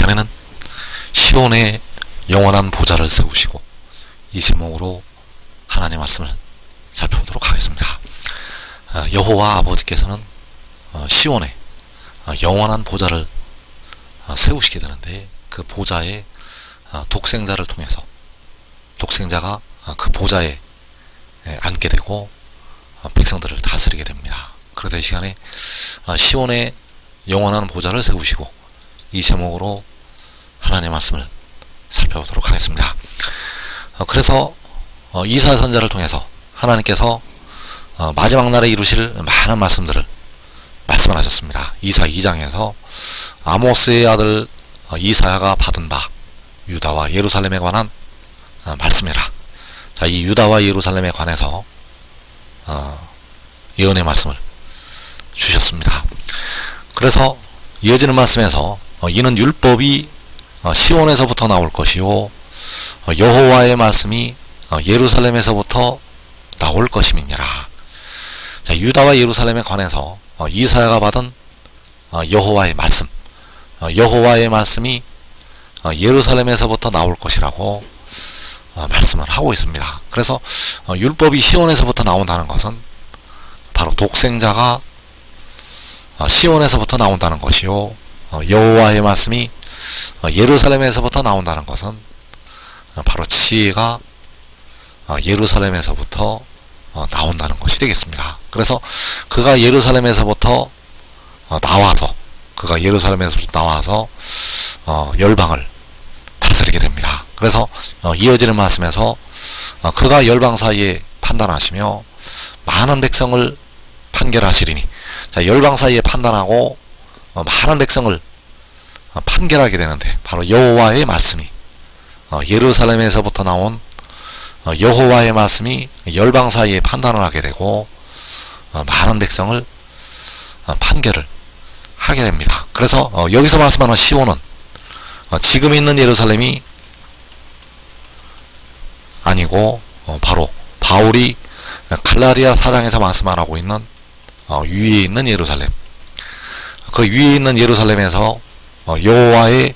시간에는 시온의 영원한 보좌를 세우시고 이 제목으로 하나님의 말씀을 살펴보도록 하겠습니다. 여호와 아버지께서는 시온에 영원한 보좌를 세우시게 되는데 그 보좌에 독생자를 통해서 독생자가 그 보좌에 앉게 되고 백성들을 다스리게 됩니다. 그래서 이 시간에 시온에 영원한 보좌를 세우시고 이 제목으로 하나님의 말씀을 살펴보도록 하겠습니다. 그래서 이사야 선지자를 통해서 하나님께서 마지막 날에 이루실 많은 말씀을 하셨습니다. 이사야 2장에서 아모스의 아들 이사야가 받은 바 유다와 예루살렘에 관한 말씀이라. 자, 이 유다와 예루살렘에 관해서 예언의 말씀을 주셨습니다. 그래서 이어지는 말씀에서 이는 율법이 시온에서부터 나올 것이요 여호와의 말씀이 예루살렘에서부터 나올 것임이니라. 자, 유다와 예루살렘에 관해서 이사야가 받은 여호와의 말씀, 여호와의 말씀이 예루살렘에서부터 나올 것이라고 말씀을 하고 있습니다. 그래서 율법이 시온에서부터 나온다는 것은 바로 독생자가 시온에서부터 나온다는 것이요 여호와의 말씀이 예루살렘에서부터 나온다는 것은 바로 지혜가 예루살렘에서부터 나온다는 것이 되겠습니다. 그래서 그가 예루살렘에서부터 나와서 열방을 다스리게 됩니다. 그래서 이어지는 말씀에서 그가 열방 사이에 판단하시며 많은 백성을 판결하시리니, 자, 열방 사이에 판단하고 많은 백성을 판결하게 되는데 바로 여호와의 말씀이 예루살렘에서부터 나온 여호와의 말씀이 열방 사이에 판단을 하게 되고 많은 백성을 판결을 하게 됩니다. 그래서 여기서 말씀하는 시온은 지금 있는 예루살렘이 아니고 바로 바울이 갈라디아 4장에서 말씀하고 있는 위에 있는 예루살렘, 그 위에 있는 예루살렘에서 여호와의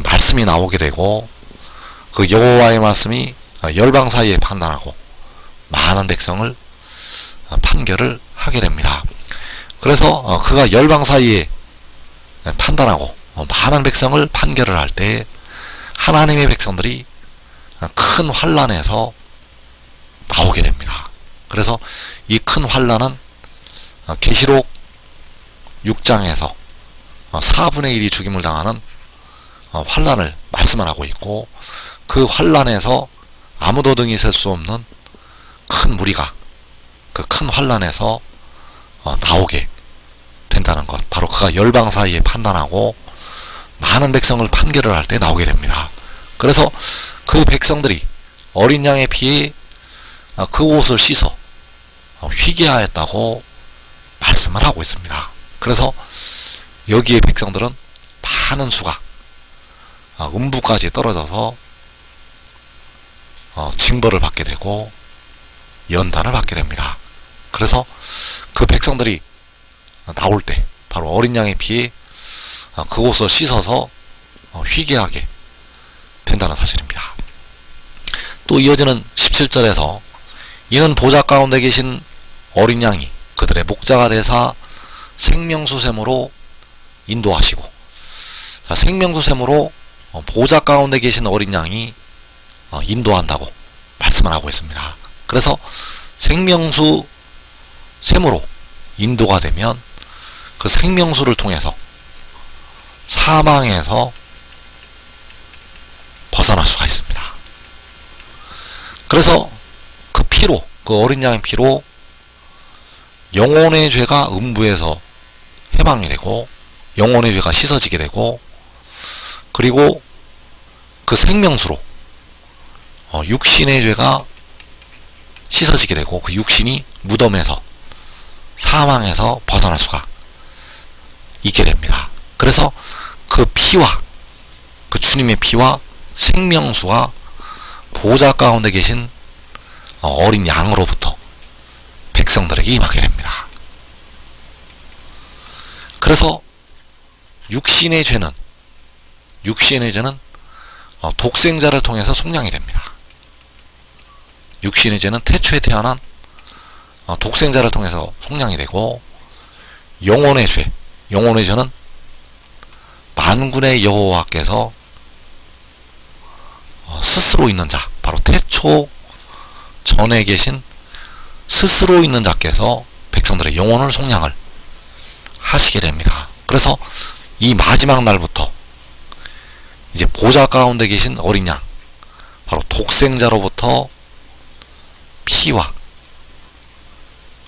말씀이 나오게 되고 그 여호와의 말씀이 열방 사이에 판단하고 많은 백성을 판결을 하게 됩니다. 그래서 그가 열방 사이에 판단하고 많은 백성을 판결을 할 때 하나님의 백성들이 큰 환난에서 나오게 됩니다. 그래서 이 큰 환난은 계시록 6장에서 4분의 1이 죽임을 당하는 환난을 말씀을 하고 있고, 그 환난에서 아무도 등이 셀 수 없는 큰 무리가 그 큰 환난에서 나오게 된다는 것, 바로 그가 열방 사이에 판단하고 많은 백성을 판결을 할 때 나오게 됩니다. 그래서 그 백성들이 어린 양의 피에 그 옷을 씻어 희게하였다고 말씀을 하고 있습니다. 그래서 여기에 백성들은 많은 수가 음부까지 떨어져서 징벌을 받게 되고 연단을 받게 됩니다. 그래서 그 백성들이 나올 때 바로 어린 양의 피에 그 옷을 씻어서 희게하게 된다는 사실입니다. 또 이어지는 17절에서 이는 보좌 가운데 계신 어린 양이 그들의 목자가 되사 생명수샘으로 인도하시고, 자, 생명수샘으로 보좌 가운데 계신 어린 양이 인도한다고 말씀을 하고 있습니다. 그래서 생명수 샘으로 인도가 되면 그 생명수를 통해서 사망에서 벗어날 수가 있습니다. 그래서 그 피로, 그 어린 양의 피로 영혼의 죄가 음부에서 해방이 되고 영혼의 죄가 씻어지게 되고, 그리고 그 생명수로 육신의 죄가 씻어지게 되고 그 육신이 무덤에서 사망에서 벗어날 수가 있게 됩니다. 그래서 그 피와 그 주님의 피와 생명수가 보좌 가운데 계신 어린 양으로부터 백성들에게 임하게 됩니다. 그래서 육신의 죄는 육신의 죄는 독생자를 통해서 속량이 됩니다. 육신의 죄는 태초에 태어난 독생자를 통해서 속량이 되고, 영혼의 죄는 만군의 여호와께서 스스로 있는 자, 바로 태초 전에 계신 스스로 있는 자께서 백성들의 영혼을 속량을 하시게 됩니다. 그래서 이 마지막 날부터 이제 보좌 가운데 계신 어린 양, 바로 독생자로부터 피와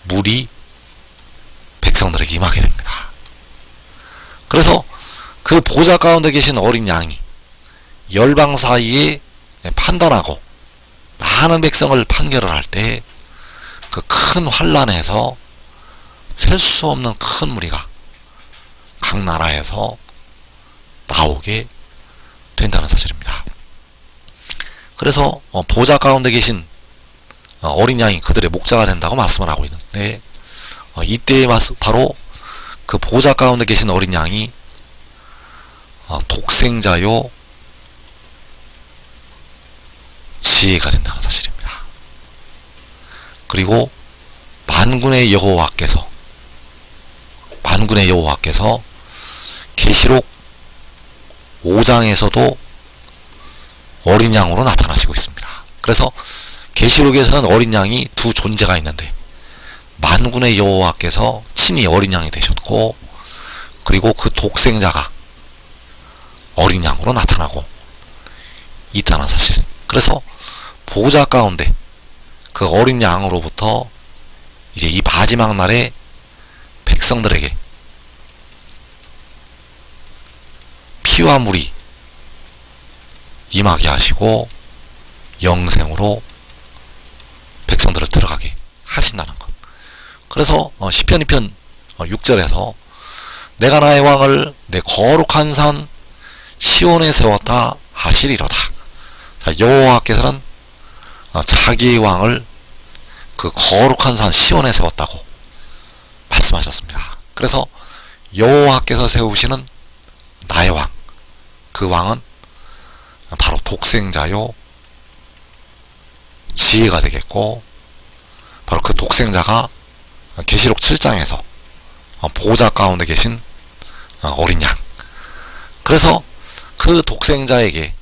물이 백성들에게 임하게 됩니다. 그래서 그 보좌 가운데 계신 어린 양이 열방 사이에 판단하고 많은 백성을 판결을 할 때 그 큰 환란에서 셀 수 없는 큰 무리가 각 나라에서 나오게 된다는 사실입니다. 그래서 보좌 가운데 계신 어린 양이 그들의 목자가 된다고 말씀을 하고 있는데, 이때에 바로 그 보좌 가운데 계신 어린 양이 독생자요 지혜가 된다는 사실입니다. 그리고 만군의 여호와께서 계시록 5장에서도 어린 양으로 나타나시고 있습니다. 그래서 계시록에서는 어린 양이 두 존재가 있는데, 만군의 여호와께서 친히 어린 양이 되셨고, 그리고 그 독생자가 어린 양으로 나타나고 있다는 사실. 그래서 보좌 가운데 그 어린 양으로부터 이제 이 마지막 날에 백성들에게 피와 물이 임하게 하시고 영생으로 백성들을 들어가게 하신다는 것. 그래서 시편 2편 6절에서 내가 나의 왕을 내 거룩한 산 시온에 세웠다 하시리로다. 자, 여호와께서는 자기의 왕을 그 거룩한 산 시온에 세웠다고 말씀하셨습니다. 그래서 여호와께서 세우시는 나의 왕, 그 왕은 바로 독생자요 지혜가 되겠고, 바로 그 독생자가 계시록 7장에서 보좌 가운데 계신 어린 양. 그래서 그 독생자에게,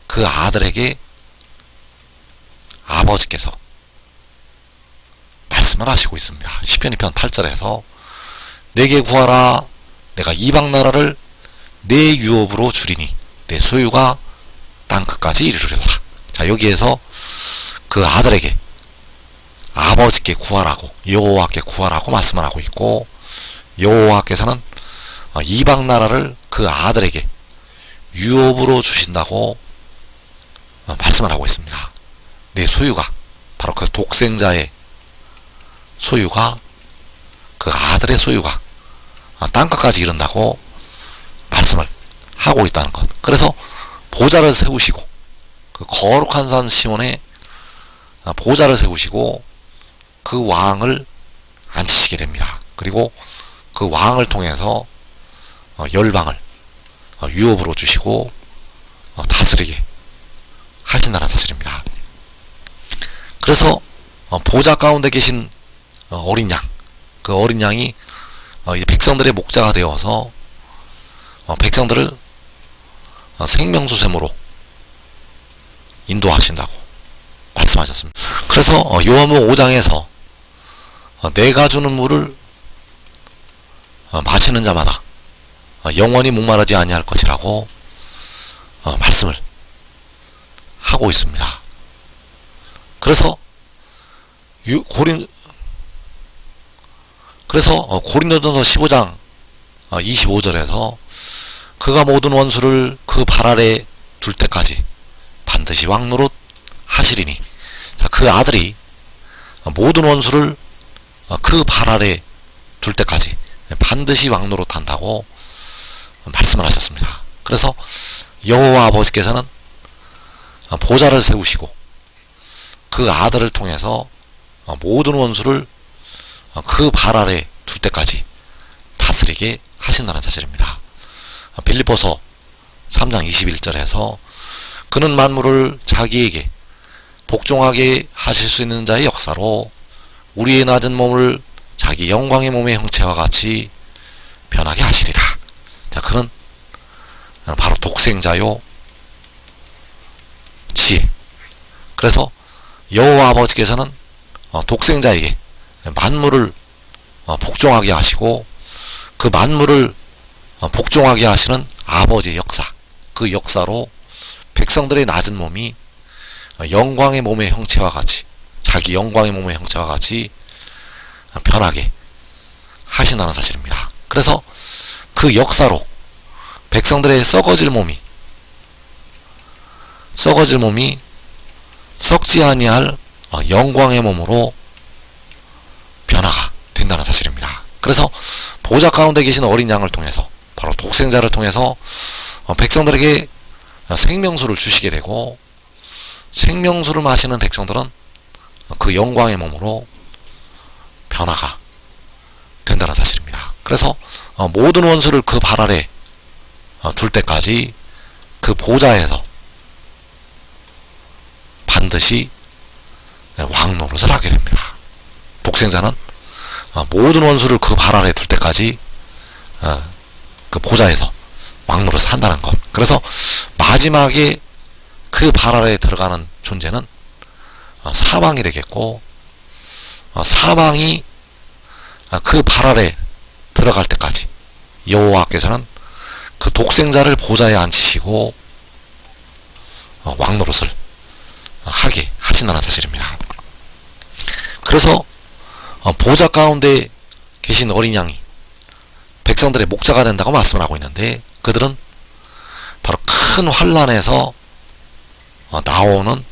그 아들에게 아버지께서 말씀을 하시고 있습니다. 시편 2편 8절에서 내게 구하라, 내가 이방 나라를 내 유업으로 주리니 내 소유가 땅 끝까지 이르리로다. 자, 여기에서 그 아들에게 아버지께 구하라고, 여호와께 구하라고 말씀을 하고 있고, 여호와께서는 이방 나라를 그 아들에게 유업으로 주신다고 말씀을 하고 있습니다. 내 소유가, 바로 그 독생자의 소유가, 그 아들의 소유가 땅끝까지 이른다고 말씀을 하고 있다는 것. 그래서 보좌를 세우시고, 그 거룩한 산 시온에 보좌를 세우시고 그 왕을 앉히시게 됩니다. 그리고 그 왕을 통해서 열방을 유업으로 주시고 다스리게 하신다는 사실입니다. 그래서 보좌 가운데 계신 어린 양, 그 어린 양이 이제 백성들의 목자가 되어서 백성들을 생명수샘으로 인도하신다고 말씀하셨습니다. 그래서 요한복음 5장에서 내가 주는 물을 마시는 자마다 영원히 목마르지 아니할 것이라고 말씀을 하고 있습니다. 그래서 고린도전서 15장 25절에서 그가 모든 원수를 그 발 아래 둘 때까지 반드시 왕노릇 하시리니, 그 아들이 모든 원수를 그 발 아래 둘 때까지 반드시 왕노릇 한다고 말씀을 하셨습니다. 그래서 여호와 아버지께서는 보좌를 세우시고 그 아들을 통해서 모든 원수를 그 발 아래 둘 때까지 다스리게 하신다는 사실입니다. 빌립보서 3장 21절에서 그는 만물을 자기에게 복종하게 하실 수 있는 자의 역사로 우리의 낮은 몸을 자기 영광의 몸의 형체와 같이 변하게 하시리라. 자, 그는 바로 독생자요 지혜. 그래서 여호와 아버지께서는 독생자에게 만물을 복종하게 하시고 그 만물을 복종하게 하시는 아버지의 역사, 그 역사로 백성들의 낮은 몸이 영광의 몸의 형체와 같이, 자기 영광의 몸의 형체와 같이 변하게 하신다는 사실입니다. 그래서 그 역사로 백성들의 썩어질 몸이 썩지 아니할 영광의 몸으로 변화가 된다는 사실입니다. 그래서 보좌 가운데 계신 어린 양을 통해서, 바로 독생자를 통해서 백성들에게 생명수를 주시게 되고, 생명수를 마시는 백성들은 그 영광의 몸으로 변화가 된다는 사실입니다. 그래서 모든 원수를 그 발 아래 둘 때까지 그 보좌에서 반드시 왕노릇을 하게 됩니다. 독생자는 모든 원수를 그 발 아래 둘 때까지 그 보좌에서 왕노릇을 한다는 것. 그래서 마지막에 그 발 아래에 들어가는 존재는 사망이 되겠고, 사망이 그 발 아래 들어갈 때까지 여호와께서는 그 독생자를 보좌에 앉히시고 왕노릇을 하게 하신다는 사실입니다. 그래서 보좌 가운데 계신 어린 양이 백성들의 목자가 된다고 말씀을 하고 있는데, 그들은 바로 큰 환란에서 나오는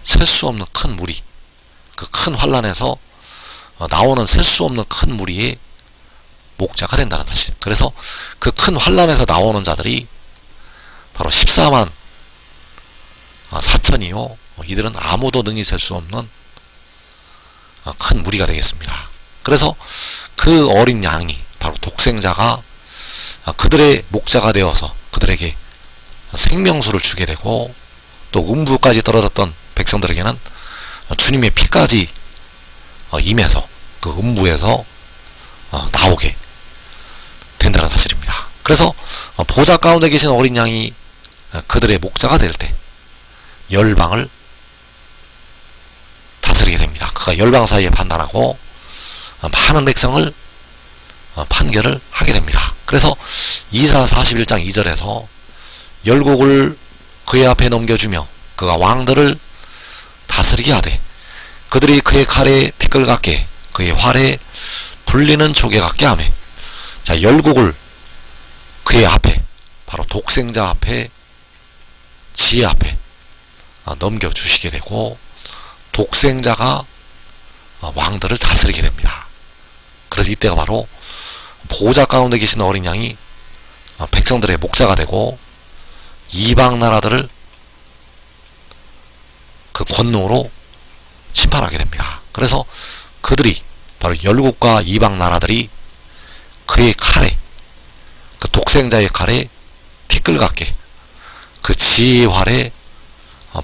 셀 수 없는 큰 무리, 그 큰 환란에서 나오는 셀 수 없는 큰 무리의 목자가 된다는 사실. 그래서 그 큰 환란에서 나오는 자들이 바로 14만 4천이요, 이들은 아무도 능히 셀 수 없는 큰 무리가 되겠습니다. 그래서 그 어린 양이, 바로 독생자가 그들의 목자가 되어서 그들에게 생명수를 주게 되고, 또 음부까지 떨어졌던 백성들에게는 주님의 피까지 임해서 그 음부에서 나오게 된다는 사실입니다. 그래서 보좌 가운데 계신 어린 양이 그들의 목자가 될 때 열방을 다스리게 됩니다. 그가 열방 사이에 판단하고 많은 백성을 판결을 하게 됩니다. 그래서 이사 41장 2절에서 열국을 그의 앞에 넘겨주며 그가 왕들을 다스리게 하되 그들이 그의 칼에 티끌 같게 그의 활에 불리는 조개 같게 하며, 자, 열국을 그의 앞에, 바로 독생자 앞에, 지혜 앞에 넘겨주시게 되고, 독생자가 왕들을 다스리게 됩니다. 그래서 이때가 바로 보좌 가운데 계신 어린 양이 백성들의 목자가 되고 이방 나라들을 그 권능으로 심판하게 됩니다. 그래서 그들이, 바로 열국과 이방 나라들이 그의 칼에, 그 독생자의 칼에 티끌 같게 그 지혜의 활에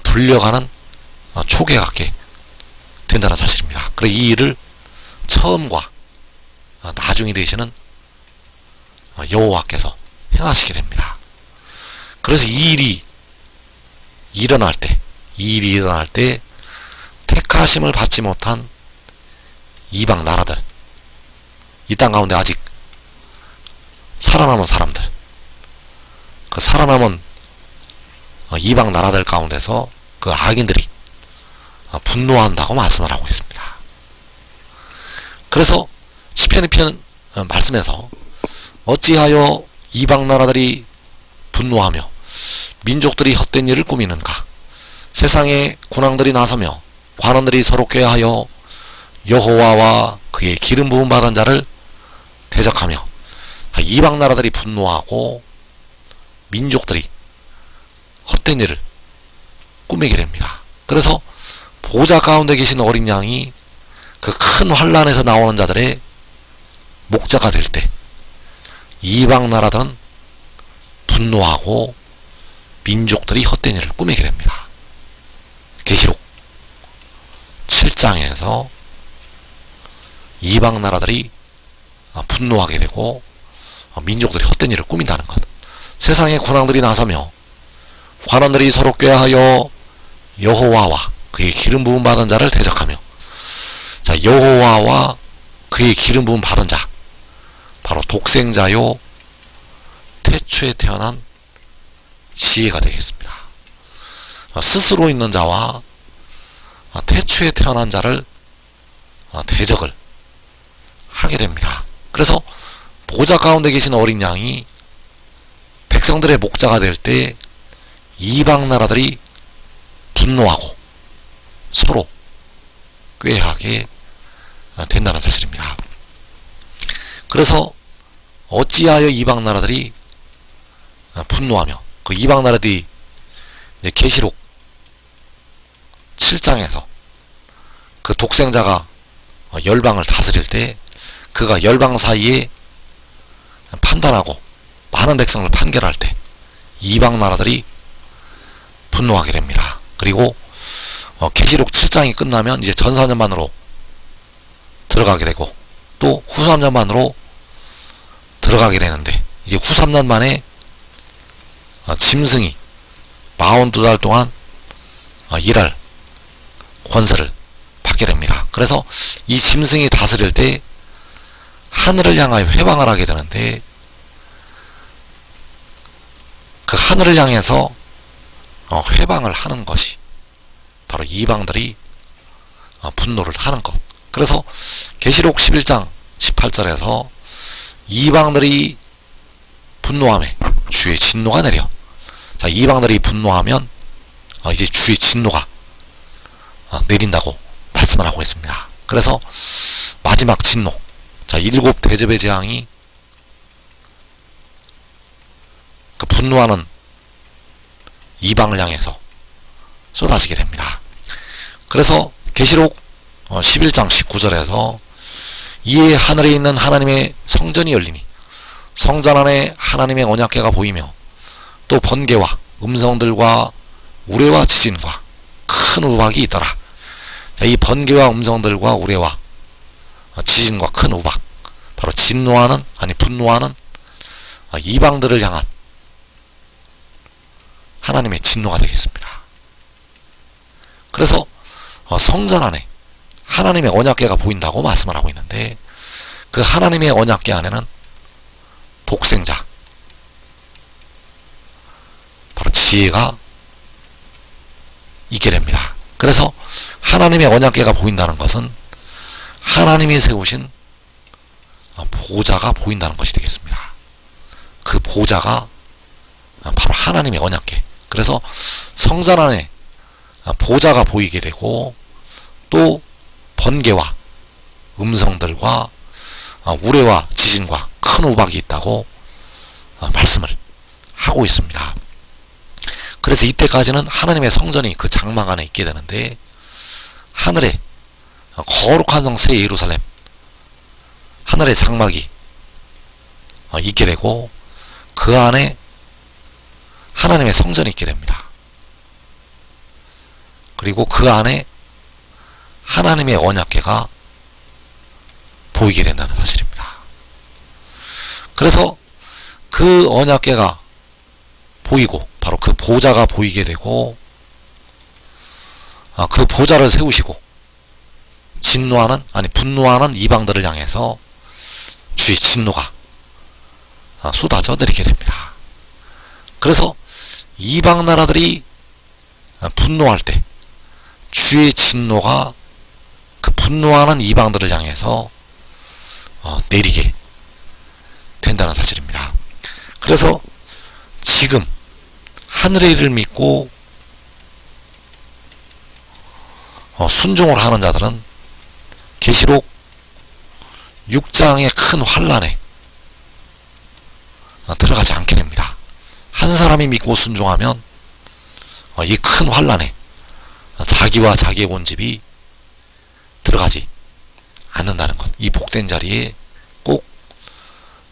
불려가는 초계 같게 된다는 사실입니다. 그래서 이 일을 처음과 나중이 되시는 여호와께서 행하시게 됩니다. 그래서 이 일이 일어날 때 택하심을 받지 못한 이방 나라들, 이 땅 가운데 아직 살아남은 사람들, 그 살아남은 이방 나라들 가운데서 그 악인들이 분노한다고 말씀을 하고 있습니다. 그래서 시편 2편 말씀에서 어찌하여 이방 나라들이 분노하며 민족들이 헛된 일을 꾸미는가, 세상에 군왕들이 나서며 관원들이 서로 꾀하여 여호와와 그의 기름 부음 받은 자를 대적하며, 이방 나라들이 분노하고 민족들이 헛된 일을 꾸미게 됩니다. 그래서 보좌 가운데 계신 어린 양이 그 큰 환란에서 나오는 자들의 목자가 될 때 이방 나라들은 분노하고 민족들이 헛된 일을 꾸미게 됩니다. 계시록 7장에서 이방 나라들이 분노하게 되고 민족들이 헛된 일을 꾸민다는 것. 세상의 군왕들이 나서며 관원들이 서로 꾀하여 여호와와 그의 기름 부음 받은 자를 대적하며, 자, 여호와와 그의 기름 부음 받은 자, 바로 독생자요 태초에 태어난 지혜가 되겠습니다. 스스로 있는 자와 태초에 태어난 자를 대적을 하게 됩니다. 그래서 보좌 가운데 계신 어린 양이 백성들의 목자가 될 때 이방 나라들이 분노하고 서로 꾀하게 된다는 사실입니다. 그래서 어찌하여 이방 나라들이 분노하며, 그 이방 나라들이 이제 계시록 7장에서 그 독생자가 열방을 다스릴 때 그가 열방 사이에 판단하고 많은 백성을 판결할 때 이방 나라들이 분노하게 됩니다. 그리고 계시록 7장이 끝나면 이제 전사년만으로 들어가게 되고 또 후3년만으로 들어가게 되는데, 이제 후3년 만에 짐승이 42달 동안 일할 권세를 받게 됩니다. 그래서 이 짐승이 다스릴 때 하늘을 향하여 회방을 하게 되는데, 그 하늘을 향해서 회방을 하는 것이 바로 이방들이 분노를 하는 것. 그래서 계시록 11장 18절에서 이방들이 분노하며 주의 진노가 내려, 자, 이방들이 분노하면 이제 주의 진노가 내린다고 말씀을 하고 있습니다. 그래서 마지막 진노, 자, 7 대접의 재앙이 그 분노하는 이방을 향해서 쏟아지게 됩니다. 그래서 계시록 11장 19절에서 이에 하늘에 있는 하나님의 성전이 열리니 성전 안에 하나님의 언약궤가 보이며 또 번개와 음성들과 우레와 지진과 큰 우박이 있더라. 자, 이 번개와 음성들과 우레와 지진과 큰 우박, 바로 진노하는, 아니 분노하는 이방들을 향한 하나님의 진노가 되겠습니다. 그래서 성전 안에 하나님의 언약궤가 보인다고 말씀을 하고 있는데, 그 하나님의 언약궤 안에는 독생자, 바로 지혜가 있게 됩니다. 그래서 하나님의 언약궤가 보인다는 것은 하나님이 세우신 보좌가 보인다는 것이 되겠습니다. 그 보좌가 바로 하나님의 언약궤. 그래서 성전 안에 보좌가 보이게 되고 또 번개와 음성들과 우레와 지진과 큰 우박이 있다고 말씀을 하고 있습니다. 그래서 이때까지는 하나님의 성전이 그 장막 안에 있게 되는데, 하늘에 거룩한 성 새 예루살렘, 하늘의 장막이 있게 되고 그 안에 하나님의 성전이 있게 됩니다. 그리고 그 안에 하나님의 언약궤가 보이게 된다는 사실입니다. 그래서 그 언약궤가 보이고 바로 그 보좌가 보이게 되고 그 보좌를 세우시고 진노하는, 아니 분노하는 이방들을 향해서 주의 진노가 쏟아져 내리게 됩니다. 그래서 이방 나라들이 분노할 때 주의 진노가 그 분노하는 이방들을 향해서 내리게 된다는 사실입니다. 그래서 지금 하늘의 일을 믿고 순종을 하는 자들은 계시록 6장의 큰 환란에 들어가지 않게 됩니다. 한 사람이 믿고 순종하면 이 큰 환란에 자기와 자기의 온 집이 들어가지 않는다는 것, 이 복된 자리에 꼭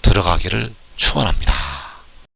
들어가기를 축원합니다.